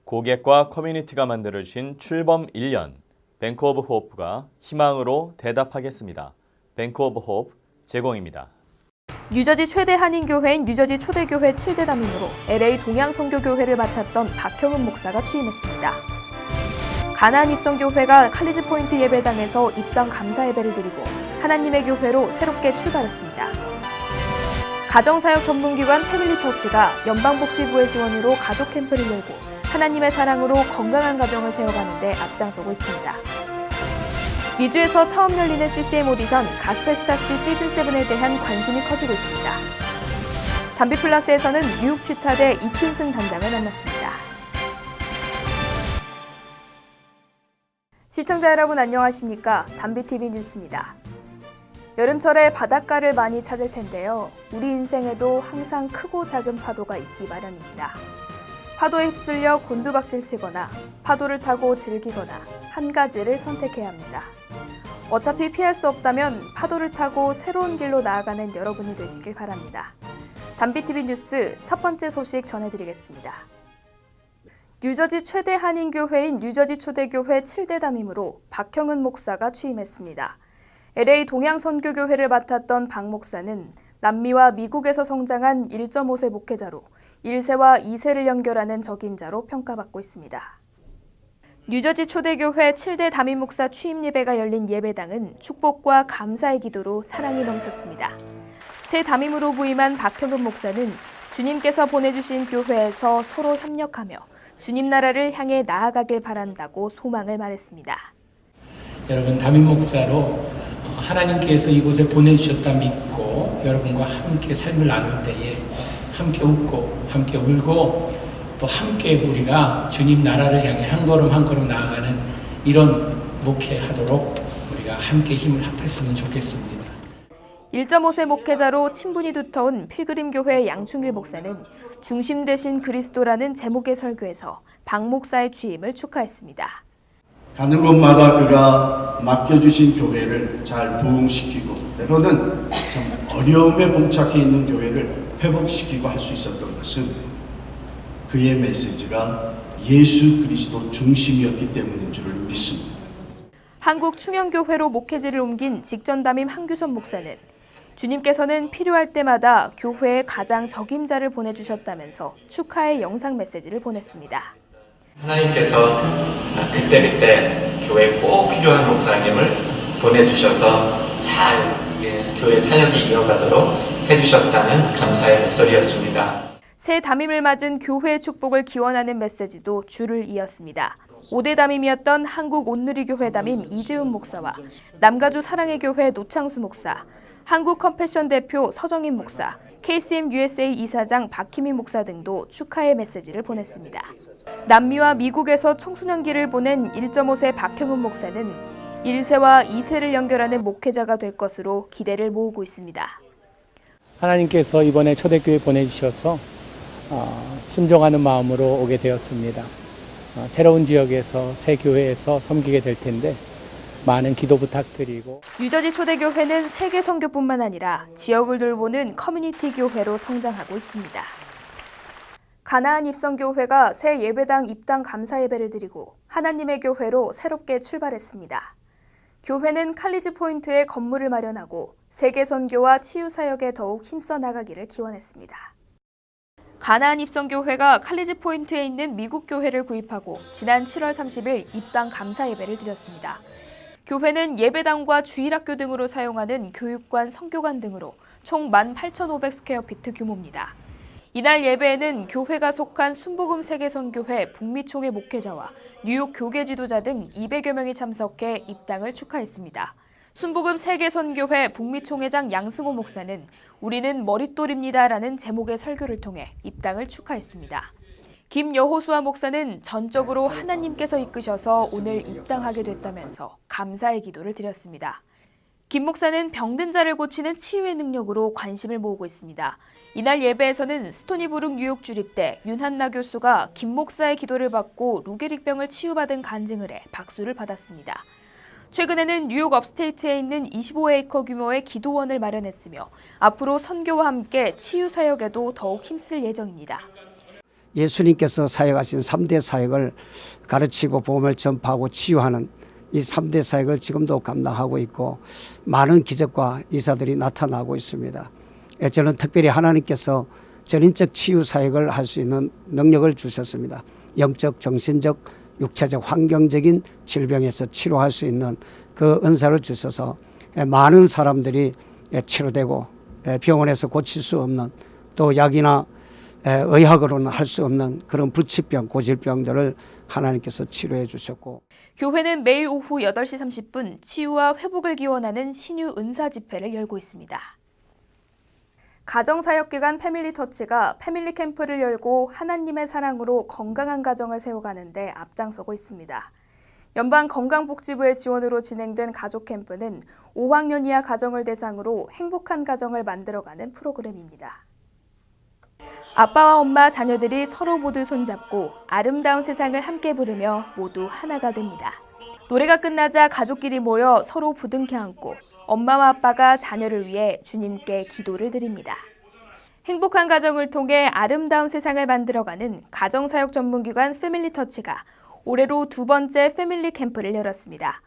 고객과 커뮤니티가 만들어주신 출범 1년, 뱅크 오브 호프가 희망으로 대답하겠습니다. 뱅크 오브 호프 제공입니다. 뉴저지 최대 한인교회인 뉴저지 초대교회 7대 담임으로 LA 동양선교교회를 맡았던 박형은 목사가 취임했습니다. 가나안 입성교회가 칼리지 포인트 예배당에서 입당 감사 예배를 드리고 하나님의 교회로 새롭게 출발했습니다. 가정사역 전문기관 패밀리터치가 연방복지부의 지원으로 가족 캠프를 열고 하나님의 사랑으로 건강한 가정을 세워가는 데 앞장서고 있습니다. 미주에서 처음 열리는 CCM 오디션 가스펠스타스 시즌7에 대한 관심이 커지고 있습니다. 담비플러스에서는 뉴욕 취타대 이춘승 단장을 만났습니다. 시청자 여러분 안녕하십니까? 담비TV 뉴스입니다. 여름철에 바닷가를 많이 찾을 텐데요. 우리 인생에도 항상 크고 작은 파도가 있기 마련입니다. 파도에 휩쓸려 곤두박질 치거나 파도를 타고 즐기거나 한 가지를 선택해야 합니다. 어차피 피할 수 없다면 파도를 타고 새로운 길로 나아가는 여러분이 되시길 바랍니다. 담비TV 뉴스 첫 번째 소식 전해드리겠습니다. 뉴저지 최대 한인교회인 뉴저지 초대교회 7대 담임으로 박형은 목사가 취임했습니다. LA 동양선교교회를 맡았던 박 목사는 남미와 미국에서 성장한 1.5세 목회자로 1세와 2세를 연결하는 적임자로 평가받고 있습니다. 뉴저지 초대교회 7대 담임 목사 취임 예배가 열린 예배당은 축복과 감사의 기도로 사랑이 넘쳤습니다. 새 담임으로 부임한 박형은 목사는 주님께서 보내주신 교회에서 서로 협력하며 주님 나라를 향해 나아가길 바란다고 소망을 말했습니다. 여러분 담임 목사로 하나님께서 이곳에 보내주셨다 믿고 여러분과 함께 삶을 나눌 때에 함께 웃고 함께 울고 또 함께 우리가 주님 나라를 향해 한 걸음 한 걸음 나아가는 이런 목회하도록 우리가 함께 힘을 합했으면 좋겠습니다. 1.5세 목회자로 친분이 두터운 필그림교회 양충길 목사는 중심 되신 그리스도라는 제목의 설교에서 박 목사의 취임을 축하했습니다. 가는 곳마다 그가 맡겨주신 교회를 잘 부흥시키고 때로는 참 어려움에 봉착해 있는 교회를 회복시키고 할 수 있었던 것은 그의 메시지가 예수 그리스도 중심이었기 때문인 줄을 믿습니다. 한국 충영교회로 목회지를 옮긴 직전 담임 한규선 목사는 주님께서는 필요할 때마다 교회에 가장 적임자를 보내주셨다면서 축하의 영상 메시지를 보냈습니다. 하나님께서 그때그때 교회에 꼭 필요한 목사님을 보내주셔서 잘 교회 사역이 이어가도록 해주셨다는 감사의 목소리였습니다. 새 담임을 맞은 교회의 축복을 기원하는 메시지도 줄을 이었습니다. 5대 담임이었던 한국 온누리교회 담임 이재훈 목사와 남가주 사랑의 교회 노창수 목사, 한국 컴패션 대표 서정인 목사, KCM USA 이사장 박희민 목사 등도 축하의 메시지를 보냈습니다. 남미와 미국에서 청소년기를 보낸 1.5세 박형은 목사는 1세와 2세를 연결하는 목회자가 될 것으로 기대를 모으고 있습니다. 하나님께서 이번에 초대교회 보내주셔서 순종하는 마음으로 오게 되었습니다. 새로운 지역에서 새 교회에서 섬기게 될 텐데 많은 기도 부탁드리고 뉴저지 초대교회는 세계 선교뿐만 아니라 지역을 돌보는 커뮤니티 교회로 성장하고 있습니다. 가나안 입성교회가 새 예배당 입당 감사 예배를 드리고 하나님의 교회로 새롭게 출발했습니다. 교회는 칼리지 포인트에 건물을 마련하고 세계 선교와 치유 사역에 더욱 힘써 나가기를 기원했습니다. 가나안 입성교회가 칼리지 포인트에 있는 미국 교회를 구입하고 지난 7월 30일 입당 감사 예배를 드렸습니다. 교회는 예배당과 주일학교 등으로 사용하는 교육관, 성교관 등으로 총 18,500스퀘어피트 규모입니다. 이날 예배에는 교회가 속한 순복음 세계선교회 북미총회 목회자와 뉴욕 교계 지도자 등 200여 명이 참석해 입당을 축하했습니다. 순복음 세계선교회 북미총회장 양승호 목사는 우리는 머릿돌입니다라는 제목의 설교를 통해 입당을 축하했습니다. 김여호수아 목사는 전적으로 하나님께서 이끄셔서 오늘 입당하게 됐다면서 감사의 기도를 드렸습니다. 김 목사는 병든 자를 고치는 치유의 능력으로 관심을 모으고 있습니다. 이날 예배에서는 스토니브룩 뉴욕 주립대 윤한나 교수가 김 목사의 기도를 받고 루게릭병을 치유받은 간증을 해 박수를 받았습니다. 최근에는 뉴욕 업스테이트에 있는 25에이커 규모의 기도원을 마련했으며 앞으로 선교와 함께 치유 사역에도 더욱 힘쓸 예정입니다. 예수님께서 사역하신 3대 사역을 가르치고 복음을 전파하고 치유하는 이 3대 사역을 지금도 감당하고 있고 많은 기적과 이사들이 나타나고 있습니다. 저는 특별히 하나님께서 전인적 치유 사역을 할 수 있는 능력을 주셨습니다. 영적, 정신적, 육체적, 환경적인 질병에서 치료할 수 있는 그 은사를 주셔서 많은 사람들이 치료되고 병원에서 고칠 수 없는 또 약이나 의학으로는 할 수 없는 그런 불치병, 고질병들을 하나님께서 치료해 주셨고 교회는 매일 오후 8시 30분 치유와 회복을 기원하는 신유 은사 집회를 열고 있습니다. 가정사역기관 패밀리터치가 패밀리 캠프를 열고 하나님의 사랑으로 건강한 가정을 세워가는 데 앞장서고 있습니다. 연방건강복지부의 지원으로 진행된 가족 캠프는 5학년 이하 가정을 대상으로 행복한 가정을 만들어가는 프로그램입니다. 아빠와 엄마, 자녀들이 서로 모두 손잡고 아름다운 세상을 함께 부르며 모두 하나가 됩니다. 노래가 끝나자 가족끼리 모여 서로 부둥켜 안고 엄마와 아빠가 자녀를 위해 주님께 기도를 드립니다. 행복한 가정을 통해 아름다운 세상을 만들어가는 가정사역 전문기관 패밀리터치가 올해로 2번째 패밀리 캠프를 열었습니다.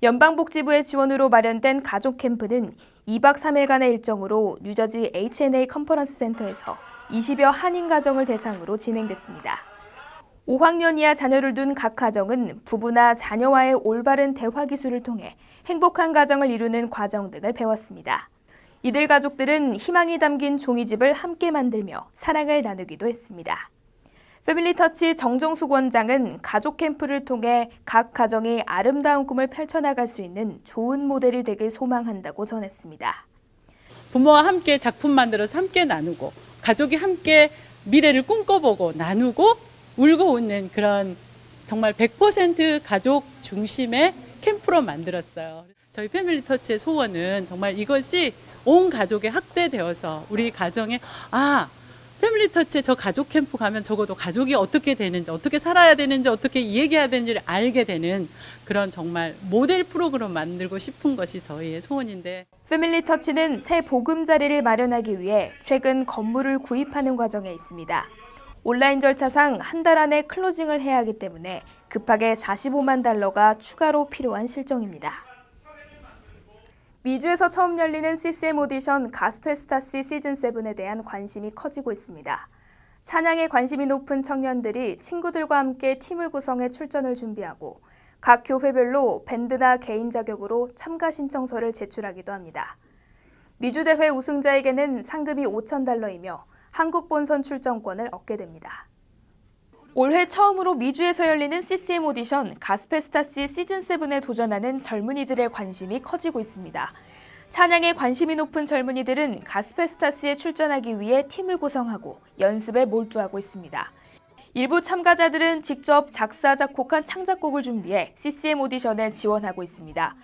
연방복지부의 지원으로 마련된 가족 캠프는 2박 3일간의 일정으로 뉴저지 H&A 컨퍼런스 센터에서 20여 한인 가정을 대상으로 진행됐습니다. 5학년 이하 자녀를 둔 각 가정은 부부나 자녀와의 올바른 대화 기술을 통해 행복한 가정을 이루는 과정 등을 배웠습니다. 이들 가족들은 희망이 담긴 종이집을 함께 만들며 사랑을 나누기도 했습니다. 패밀리터치 정정숙 원장은 가족 캠프를 통해 각 가정이 아름다운 꿈을 펼쳐나갈 수 있는 좋은 모델이 되길 소망한다고 전했습니다. 부모와 함께 작품 만들어서 함께 나누고 가족이 함께 미래를 꿈꿔보고 나누고 울고 웃는 그런 정말 100% 가족 중심의 캠프로 만들었어요. 저희 패밀리터치의 소원은 정말 이것이 온 가족에 확대되어서 우리 가정에 패밀리터치에 저 가족 캠프 가면 적어도 가족이 어떻게 되는지, 어떻게 살아야 되는지, 어떻게 얘기해야 되는지를 알게 되는 그런 정말 모델 프로그램 만들고 싶은 것이 저희의 소원인데 패밀리터치는 새 보금자리를 마련하기 위해 최근 건물을 구입하는 과정에 있습니다. 온라인 절차상 한 달 안에 클로징을 해야 하기 때문에 급하게 $45만 추가로 필요한 실정입니다. 미주에서 처음 열리는 CCM 오디션 가스펠스타스 시즌7에 대한 관심이 커지고 있습니다. 찬양에 관심이 높은 청년들이 친구들과 함께 팀을 구성해 출전을 준비하고 각 교회별로 밴드나 개인 자격으로 참가 신청서를 제출하기도 합니다. 미주대회 우승자에게는 상금이 $5,000이며 한국 본선 출전권을 얻게 됩니다. 올해 처음으로 미주에서 열리는 CCM 오디션 가스펠스타스 시즌7에 도전하는 젊은이들의 관심이 커지고 있습니다. 찬양에 관심이 높은 젊은이들은 가스펠스타스에 출전하기 위해 팀을 구성하고 연습에 몰두하고 있습니다. 일부 참가자들은 직접 작사, 작곡한 창작곡을 준비해 CCM 오디션에 지원하고 있습니다.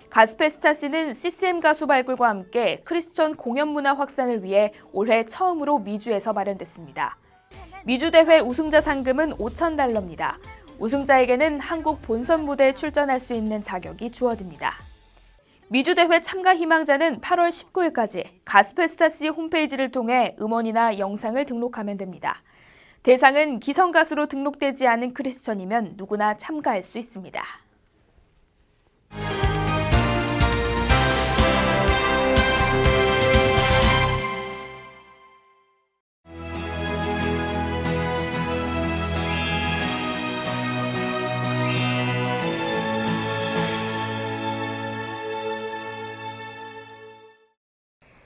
가스펠스타스는 CCM 가수 발굴과 함께 크리스천 공연 문화 확산을 위해 올해 처음으로 미주에서 마련됐습니다. 미주대회 우승자 상금은 $5,000입니다. 우승자에게는 한국 본선 무대에 출전할 수 있는 자격이 주어집니다. 미주대회 참가 희망자는 8월 19일까지 가스펠스타스 홈페이지를 통해 음원이나 영상을 등록하면 됩니다. 대상은 기성 가수로 등록되지 않은 크리스천이면 누구나 참가할 수 있습니다.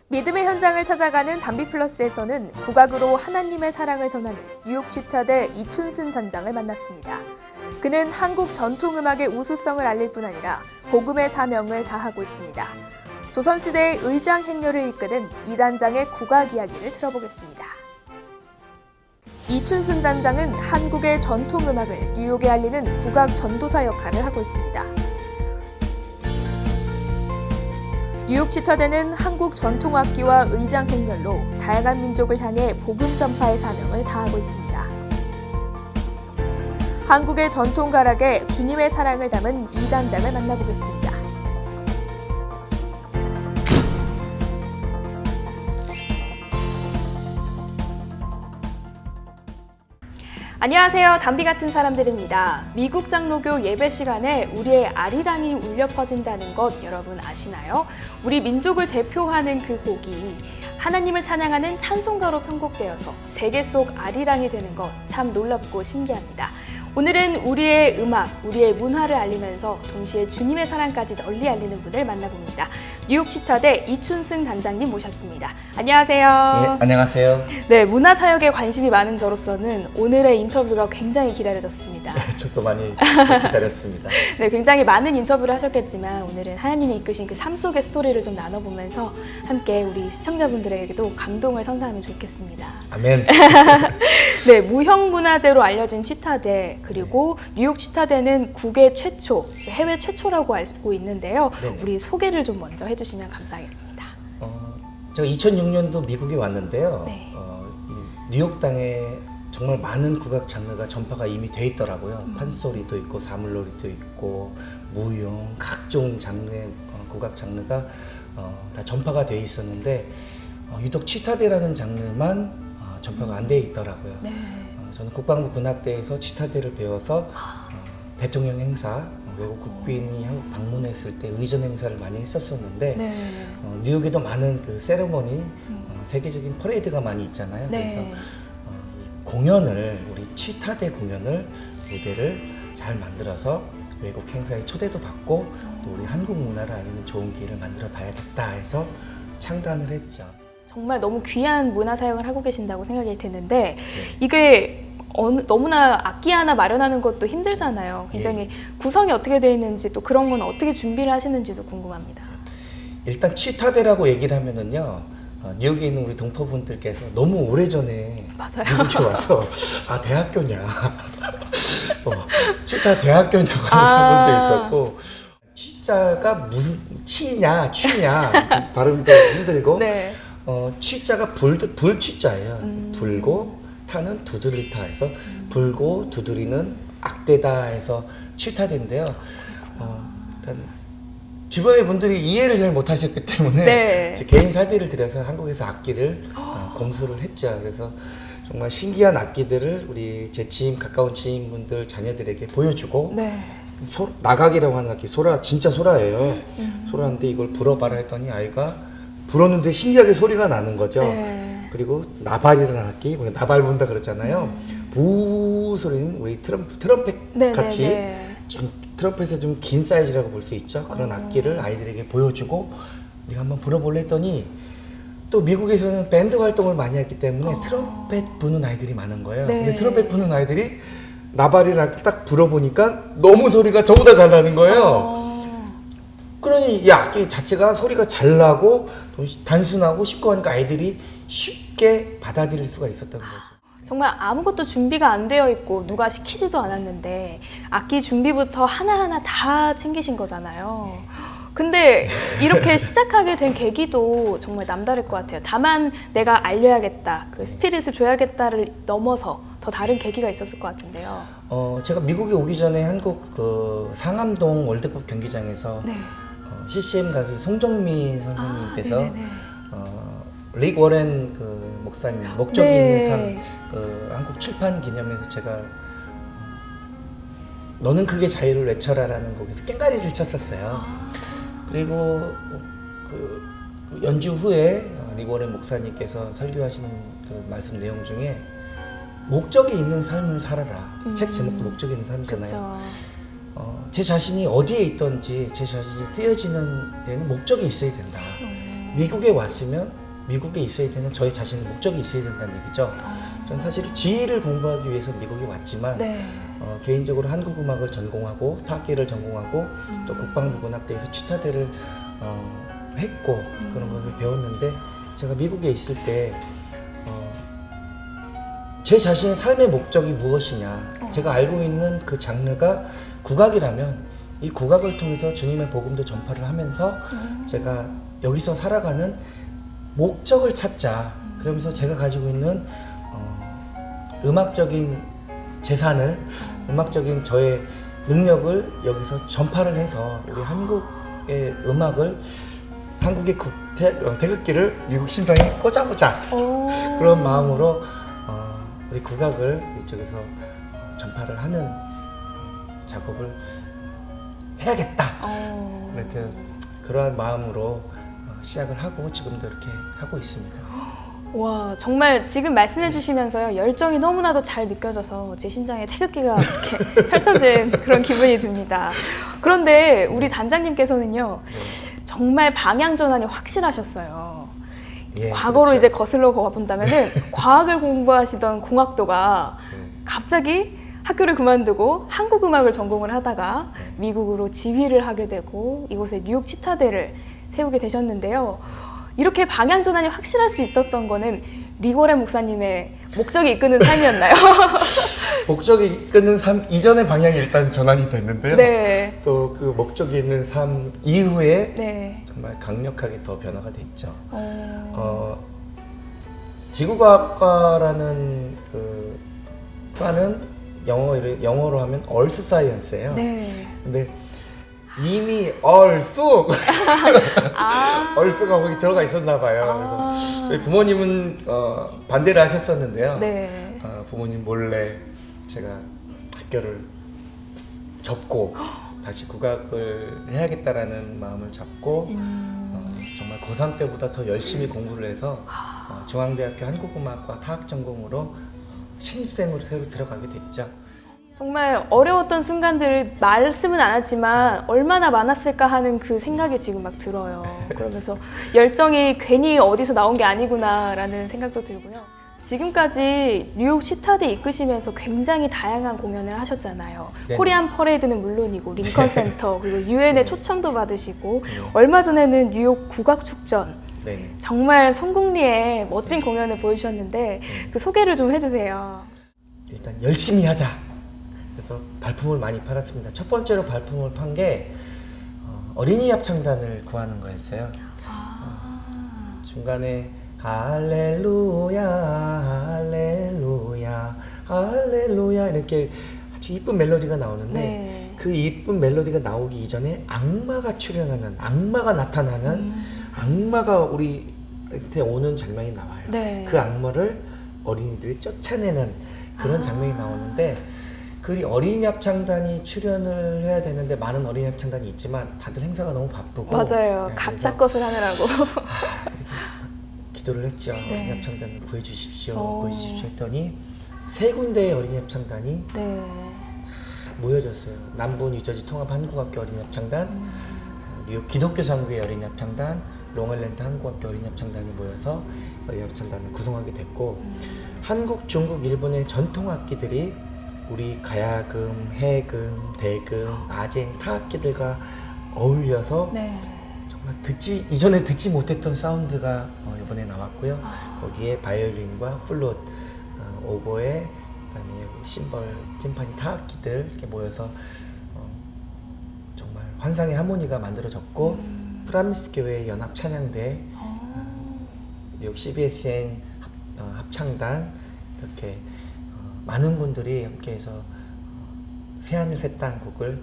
믿음의 현장을 찾아가는 담비플러스에서는 국악으로 하나님의 사랑을 전하는 뉴욕 취타대 이춘순 단장을 만났습니다. 그는 한국 전통음악의 우수성을 알릴 뿐 아니라 복음의 사명을 다하고 있습니다. 조선시대의 의장 행렬을 이끄는 이 단장의 국악 이야기를 들어보겠습니다. 이춘순 단장은 한국의 전통음악을 뉴욕에 알리는 국악 전도사 역할을 하고 있습니다. 뉴욕 취타대는 한국 전통악기와 의장 행렬로 다양한 민족을 향해 복음 전파의 사명을 다하고 있습니다. 한국의 전통 가락에 주님의 사랑을 담은 이 단장을 만나보겠습니다. 안녕하세요. 담비 같은 사람들입니다. 미국 장로교 예배 시간에 우리의 아리랑이 울려 퍼진다는 것 여러분 아시나요? 우리 민족을 대표하는 그 곡이 하나님을 찬양하는 찬송가로 편곡되어서 세계 속 아리랑이 되는 것 참 놀랍고 신기합니다. 오늘은 우리의 음악, 우리의 문화를 알리면서 동시에 주님의 사랑까지 널리 알리는 분을 만나봅니다. 뉴욕 치타대 이춘승 단장님 모셨습니다. 안녕하세요. 네, 안녕하세요. 네, 문화사역에 관심이 많은 저로서는 오늘의 인터뷰가 굉장히 기다려졌습니다. 저도 많이 기다렸습니다. 네, 굉장히 많은 인터뷰를 하셨겠지만 오늘은 하나님이 이끄신 그 삶 속의 스토리를 좀 나눠보면서 함께 우리 시청자분들에게도 감동을 선사하면 좋겠습니다. 아멘. 네, 무형문화재로 알려진 치타대, 그리고 뉴욕 치타대는 국외 최초, 해외 최초라고 알고 있는데요. 네네. 우리 소개를 좀 먼저 해주시면 감사하겠습니다. 제가 2006년도 미국에 왔는데요. 네. 이 뉴욕 땅에 정말 많은 국악 장르가 전파가 이미 돼 있더라고요. 판소리도 있고 사물놀이도 있고 무용, 각종 장르의 국악 장르가 다 전파가 돼 있었는데 유독 치타대라는 장르만 전파가 안 돼 있더라고요. 네. 저는 국방부 군악대에서 치타대를 배워서 대통령 행사, 외국 국빈이 한국 방문했을 때 의전 행사를 많이 했었었는데 네. 뉴욕에도 많은 그 세레머니, 세계적인 퍼레이드가 많이 있잖아요. 네. 그래서 이 공연을, 우리 치타대 공연을, 무대를 잘 만들어서 외국 행사에 초대도 받고 또 우리 한국 문화를 알리는 좋은 기회를 만들어 봐야겠다 해서 창단을 했죠. 정말 너무 귀한 문화 사역을 하고 계신다고 생각이 드는데 이게 너무나 악기 하나 마련하는 것도 힘들잖아요. 굉장히 구성이 어떻게 되어 있는지 또 그런 건 어떻게 준비를 하시는지도 궁금합니다. 일단 치타대라고 얘기를 하면은요, 뉴욕에 있는 우리 동포분들께서 너무 오래전에 맞아요. 미국에 와서 대학교냐 치타 대학교냐고 하는 분도 있었고, 치자가 무슨 치냐 취냐 발음도 힘들고 네. 치자가 불치자예요. 불고 타는 두드리타 해서 불고 두드리는 악대다 해서 치타대인데요. 일단 주변의 분들이 이해를 잘 못하셨기 때문에 네. 제 개인 사비를 들여서 한국에서 악기를 검수를 했죠. 그래서 정말 신기한 악기들을 우리 제 지인, 가까운 지인분들 자녀들에게 보여주고 네. 나각이라고 하는 악기, 소라, 진짜 소라예요. 소라인데 이걸 불어봐라 했더니 아이가 불었는데 신기하게 소리가 나는 거죠. 네. 그리고 나발이라는 악기, 우리가 나발 분다 그랬잖아요. 부 소리는 우리 트럼펫 네, 같이 네, 네. 좀 트럼펫의 좀 긴 사이즈라고 볼 수 있죠. 그런 악기를 아이들에게 보여주고 네가 한번 불어볼래 했더니 또 미국에서는 밴드 활동을 많이 했기 때문에 트럼펫 부는 아이들이 많은 거예요. 네. 근데 트럼펫 부는 아이들이 나발이랑 딱 불어보니까 너무 소리가 저보다 잘 나는 거예요. 그러니 이 악기 자체가 소리가 잘 나고 단순하고 쉽고 하니까 아이들이 쉽게 받아들일 수가 있었던 거죠. 정말 아무것도 준비가 안 되어 있고 누가 시키지도 않았는데 악기 준비부터 하나하나 다 챙기신 거잖아요. 근데 이렇게 시작하게 된 계기도 정말 남다를 것 같아요. 다만 내가 알려야겠다, 그 스피릿을 줘야겠다를 넘어서 더 다른 계기가 있었을 것 같은데요. 제가 미국에 오기 전에 한국 그 상암동 월드컵 경기장에서 네. CCM 가수 송정미 선생님께서 네네네. 릭 워렌 그 목사님 목적이 네. 있는 삶 그 한국 칠판 기념회에서 제가 너는 크게 자유를 외쳐라라는 곡에서 깽가리를 쳤었어요. 그리고 그 연주 후에 릭 워렌 목사님께서 설교하시는 그 말씀 내용 중에 목적이 있는 삶을 살아라. 책 제목도 목적이 있는 삶이잖아요. 그쵸. 제 자신이 어디에 있든지 제 자신이 쓰여지는 데는 목적이 있어야 된다. 미국에 왔으면 미국에 있어야 되는 저의 자신의 목적이 있어야 된다는 얘기죠. 전 사실 지휘를 공부하기 위해서 미국에 왔지만 네. 개인적으로 한국 음악을 전공하고 타악기를 전공하고 또 국방부 군악대에서 치타대를 했고 그런 것을 배웠는데 제가 미국에 있을 때 제 자신의 삶의 목적이 무엇이냐, 제가 알고 있는 그 장르가 국악이라면 이 국악을 통해서 주님의 복음도 전파를 하면서 제가 여기서 살아가는 목적을 찾자. 그러면서 제가 가지고 있는 음악적인 재산을, 음악적인 저의 능력을 여기서 전파를 해서 우리 한국의 음악을, 한국의 태극기를 미국 심장에 꽂아보자. 그런 마음으로 우리 국악을 이쪽에서 전파를 하는 작업을 해야겠다. 이렇게 그러한 마음으로 시작을 하고 지금도 이렇게 하고 있습니다. 와, 정말 지금 말씀해 주시면서요, 열정이 너무나도 잘 느껴져서 제 심장에 태극기가 이렇게 펼쳐진 그런 기분이 듭니다. 그런데 우리 단장님께서는요, 정말 방향 전환이 확실하셨어요. 예, 과거로 그렇죠. 이제 거슬러 가본다면은 과학을 공부하시던 공학도가 갑자기 학교를 그만두고 한국 음악을 전공을 하다가 미국으로 지휘를 하게 되고 이곳에 뉴욕 치타대를 세우게 되셨는데요. 이렇게 방향 전환이 확실할 수 있었던 거는 리고레 목사님의 목적이 이끄는 삶이었나요? 목적이 이끄는 삶 이전의 방향이 일단 전환이 됐는데요. 네. 또 그 목적이 있는 삶 이후에 네. 정말 강력하게 더 변화가 됐죠. 지구과학과라는 그 과는 영어로 하면 얼스 사이언스예요. 네. 근데 이미 얼쑥 아. 얼쑤가 거기 들어가 있었나 봐요. 그래서 저희 부모님은 반대를 하셨었는데요. 네. 부모님 몰래 제가 학교를 접고 다시 국악을 해야겠다라는 마음을 잡고 정말 고3 때보다 더 열심히 공부를 해서 중앙대학교 한국음악과 타악전공으로 신입생으로 새로 들어가게 됐죠. 정말 어려웠던 순간들을 말씀은 안 하지만 얼마나 많았을까 하는 그 생각이 지금 막 들어요. 그러면서 열정이 괜히 어디서 나온 게 아니구나라는 생각도 들고요. 지금까지 뉴욕 치타대 이끄시면서 굉장히 다양한 공연을 하셨잖아요. 네. 코리안 퍼레이드는 물론이고 링컨 센터 그리고 유엔의 초청도 받으시고 얼마 전에는 뉴욕 국악축전 네. 정말 성공리에 멋진 공연을 보여주셨는데 그 소개를 좀 해주세요. 일단 열심히 하자. 그래서 발품을 많이 팔았습니다. 첫 번째로 발품을 판 게 어린이 합창단을 구하는 거였어요. 중간에 할렐루야 할렐루야 할렐루야 이렇게 아주 이쁜 멜로디가 나오는데 네. 그 이쁜 멜로디가 나오기 이전에 악마가 출연하는 악마가 나타나는 악마가 우리한테 오는 장면이 나와요. 네. 그 악마를 어린이들이 쫓아내는 그런 장면이 나오는데 그 어린이 합창단이 출연을 해야 되는데 많은 어린이 합창단이 있지만 다들 행사가 너무 바쁘고 맞아요. 네, 각자 그래서 것을 하느라고. 그래서 기도를 했죠. 네. 어린이 합창단을 구해주십시오 했더니 세 군데의 어린이 합창단이 네. 모여졌어요. 남부 뉴저지 통합 한국학교 어린이 합창단, 뉴욕 기독교 상국의 어린이 합창단, 롱아일랜드 한국학교 어린이 합창단이 모여서 어린이 합창단을 구성하게 됐고 한국, 중국, 일본의 전통 악기들이 우리 가야금, 해금, 대금, 아쟁, 타악기들과 어울려서 네. 정말 이전에 듣지 못했던 사운드가 이번에 나왔고요. 거기에 바이올린과 플룻, 오보에, 그다음에 심벌, 팀파니, 타악기들 이렇게 모여서 정말 환상의 하모니가 만들어졌고 프라미스 교회 연합 찬양대, 뉴욕 CBSN 합창단 이렇게 많은 분들이 함께해서 새하늘 새 땅 곡을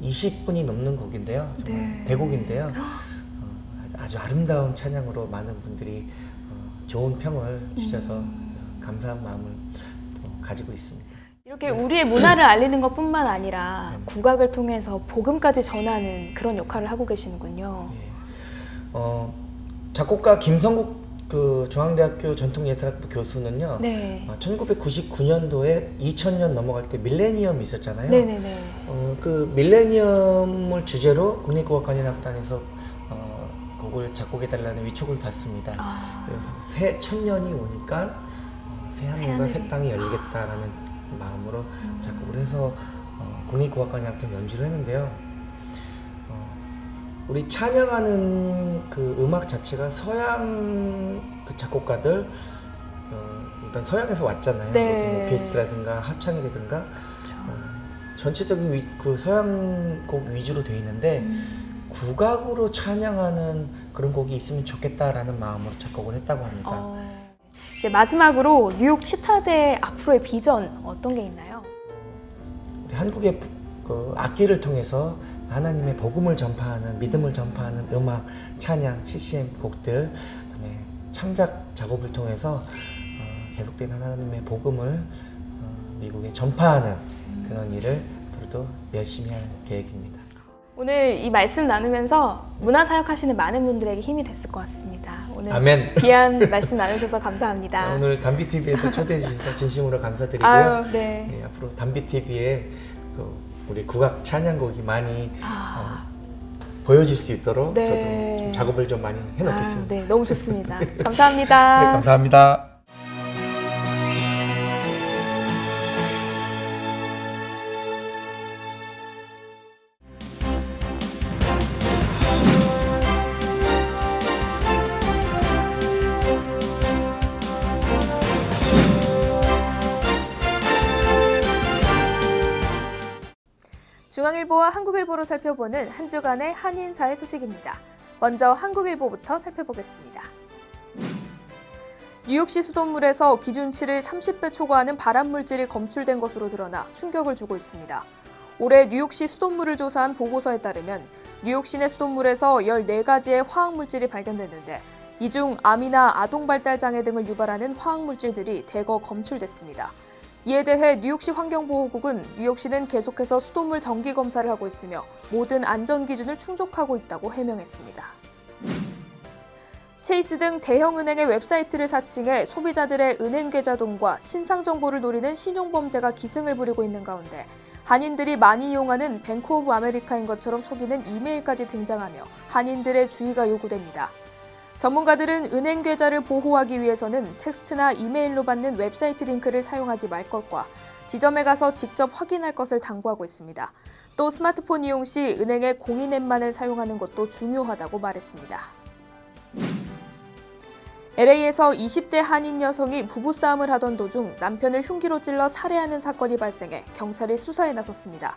20분이 넘는 곡인데요. 정말 네. 대곡인데요. 아주 아름다운 찬양으로 많은 분들이 좋은 평을 주셔서 감사한 마음을 또 가지고 있습니다. 이렇게 우리의 문화를 알리는 것뿐만 아니라 국악을 통해서 복음까지 전하는 그런 역할을 하고 계시는군요. 예. 작곡가 김성국 그 중앙대학교 전통예술학부 교수는요. 네. 1999년도에 2000년 넘어갈 때 밀레니엄이 있었잖아요. 네네네. 그 밀레니엄을 주제로 국립국악관현악단에서 곡을 작곡해달라는 위촉을 받습니다. 그래서 새 천년이 오니까 새 하늘과 새 땅이 열리겠다라는 마음으로 작곡을 해서 국립국악관현악단 연주를 했는데요. 우리 찬양하는 그 음악 자체가 서양 그 작곡가들 일단 서양에서 왔잖아요. 네. 오케스트라든가 합창이라든가 전체적인 그 서양 곡 위주로 되어 있는데 국악으로 찬양하는 그런 곡이 있으면 좋겠다라는 마음으로 작곡을 했다고 합니다. 이제 마지막으로 뉴욕 치타대 앞으로의 비전 어떤 게 있나요? 우리 한국의 그 악기를 통해서 하나님의 복음을 전파하는 믿음을 전파하는 음악, 찬양, CCM 곡들, 그다음에 창작 작업을 통해서 계속된 하나님의 복음을 미국에 전파하는 그런 일을 앞으로도 열심히 할 계획입니다. 오늘 이 말씀 나누면서 문화사역하시는 많은 분들에게 힘이 됐을 것 같습니다. 오늘 아멘. 귀한 말씀 나누셔서 감사합니다. 오늘 담비TV에서 초대해 주셔서 진심으로 감사드리고요. 아유, 네. 네, 앞으로 담비TV에 또 우리 국악 찬양곡이 많이 보여질 수 있도록 네. 저도 좀 작업을 좀 많이 해놓겠습니다. 네, 너무 좋습니다. 감사합니다. 네, 감사합니다. 중앙일보와 한국일보로 살펴보는 한 주간의 한인사회 소식입니다. 먼저 한국일보부터 살펴보겠습니다. 뉴욕시 수돗물에서 기준치를 30배 초과하는 발암물질이 검출된 것으로 드러나 충격을 주고 있습니다. 올해 뉴욕시 수돗물을 조사한 보고서에 따르면 뉴욕 시내 수돗물에서 14가지의 화학물질이 발견됐는데 이 중 암이나 아동발달장애 등을 유발하는 화학물질들이 대거 검출됐습니다. 이에 대해 뉴욕시 환경보호국은 뉴욕시는 계속해서 수돗물 정기검사를 하고 있으며 모든 안전기준을 충족하고 있다고 해명했습니다. 체이스 등 대형은행의 웹사이트를 사칭해 소비자들의 은행 계좌 동과 신상 정보를 노리는 신용범죄가 기승을 부리고 있는 가운데 한인들이 많이 이용하는 뱅크 오브 아메리카인 것처럼 속이는 이메일까지 등장하며 한인들의 주의가 요구됩니다. 전문가들은 은행 계좌를 보호하기 위해서는 텍스트나 이메일로 받는 웹사이트 링크를 사용하지 말 것과 지점에 가서 직접 확인할 것을 당부하고 있습니다. 또 스마트폰 이용 시 은행의 공인 앱만을 사용하는 것도 중요하다고 말했습니다. LA에서 20대 한인 여성이 부부싸움을 하던 도중 남편을 흉기로 찔러 살해하는 사건이 발생해 경찰이 수사에 나섰습니다.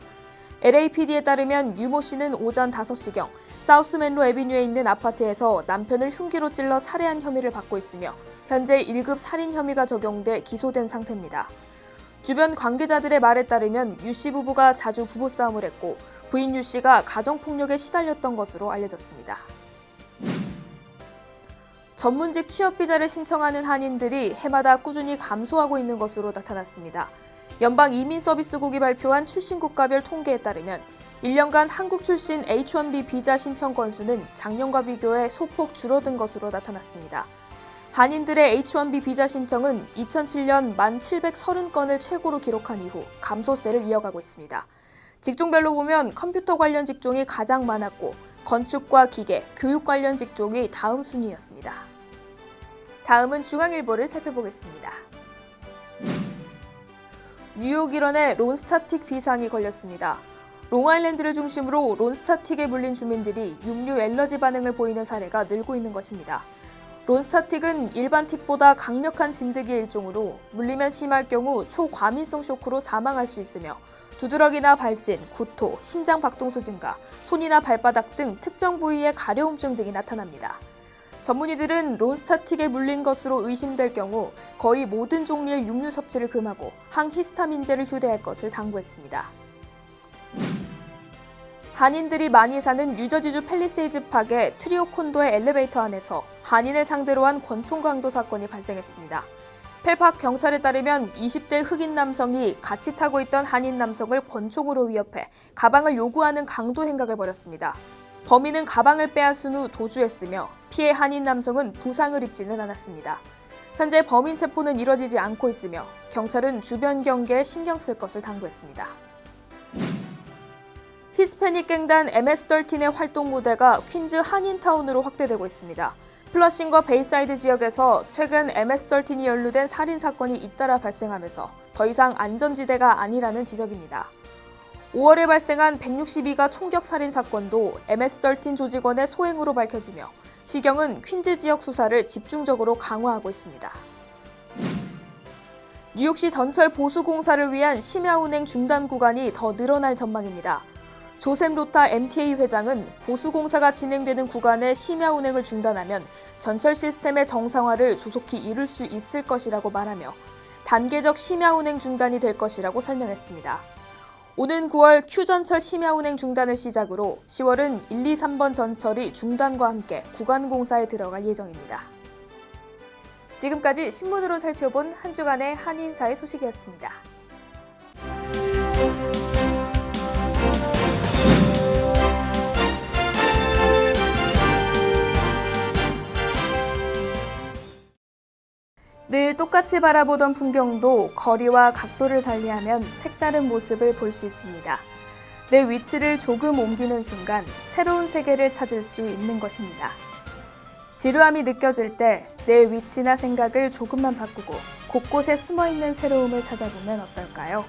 LAPD에 따르면 유모 씨는 오전 5시경 사우스맨로 애비뉴에 있는 아파트에서 남편을 흉기로 찔러 살해한 혐의를 받고 있으며 현재 1급 살인 혐의가 적용돼 기소된 상태입니다. 주변 관계자들의 말에 따르면 유 씨 부부가 자주 부부싸움을 했고 부인 유 씨가 가정폭력에 시달렸던 것으로 알려졌습니다. 전문직 취업 비자를 신청하는 한인들이 해마다 꾸준히 감소하고 있는 것으로 나타났습니다. 연방이민서비스국이 발표한 출신 국가별 통계에 따르면 1년간 한국 출신 H-1B 비자 신청 건수는 작년과 비교해 소폭 줄어든 것으로 나타났습니다. 한인들의 H-1B 비자 신청은 2007년 1,730건을 최고로 기록한 이후 감소세를 이어가고 있습니다. 직종별로 보면 컴퓨터 관련 직종이 가장 많았고 건축과 기계, 교육 관련 직종이 다음 순위였습니다. 다음은 중앙일보를 살펴보겠습니다. 뉴욕 일원에 론스타틱 비상이 걸렸습니다. 롱아일랜드를 중심으로 론스타틱에 물린 주민들이 육류 엘러지 반응을 보이는 사례가 늘고 있는 것입니다. 론스타틱은 일반 틱보다 강력한 진드기의 일종으로 물리면 심할 경우 초과민성 쇼크로 사망할 수 있으며 두드러기나 발진, 구토, 심장 박동수 증가, 손이나 발바닥 등 특정 부위의 가려움증 등이 나타납니다. 전문의들은 론스타틱에 물린 것으로 의심될 경우 거의 모든 종류의 육류 섭취를 금하고 항히스타민제를 휴대할 것을 당부했습니다. 한인들이 많이 사는 뉴저지주 팰리세이즈 파크의 트리오 콘도의 엘리베이터 안에서 한인을 상대로 한 권총 강도 사건이 발생했습니다. 펠팍 경찰에 따르면 20대 흑인 남성이 같이 타고 있던 한인 남성을 권총으로 위협해 가방을 요구하는 강도 행각을 벌였습니다. 범인은 가방을 빼앗은 후 도주했으며 피해 한인 남성은 부상을 입지는 않았습니다. 현재 범인 체포는 이뤄지지 않고 있으며 경찰은 주변 경계에 신경 쓸 것을 당부했습니다. 히스패닉 갱단 MS-13의 활동 무대가 퀸즈 한인타운으로 확대되고 있습니다. 플러싱과 베이사이드 지역에서 최근 MS-13이 연루된 살인사건이 잇따라 발생하면서 더 이상 안전지대가 아니라는 지적입니다. 5월에 발생한 162가 총격 살인 사건도 MS-13 조직원의 소행으로 밝혀지며 시경은 퀸즈 지역 수사를 집중적으로 강화하고 있습니다. 뉴욕시 전철 보수 공사를 위한 심야 운행 중단 구간이 더 늘어날 전망입니다. 조셉 로타 MTA 회장은 보수 공사가 진행되는 구간의 심야 운행을 중단하면 전철 시스템의 정상화를 조속히 이룰 수 있을 것이라고 말하며 단계적 심야 운행 중단이 될 것이라고 설명했습니다. 오는 9월 Q전철 심야 운행 중단을 시작으로 10월은 1, 2, 3번 전철이 중단과 함께 구간 공사에 들어갈 예정입니다. 지금까지 신문으로 살펴본 한 주간의 한인사회 소식이었습니다. 늘 똑같이 바라보던 풍경도 거리와 각도를 달리하면 색다른 모습을 볼 수 있습니다. 내 위치를 조금 옮기는 순간 새로운 세계를 찾을 수 있는 것입니다. 지루함이 느껴질 때 내 위치나 생각을 조금만 바꾸고 곳곳에 숨어있는 새로움을 찾아보면 어떨까요?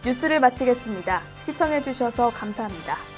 뉴스를 마치겠습니다. 시청해주셔서 감사합니다.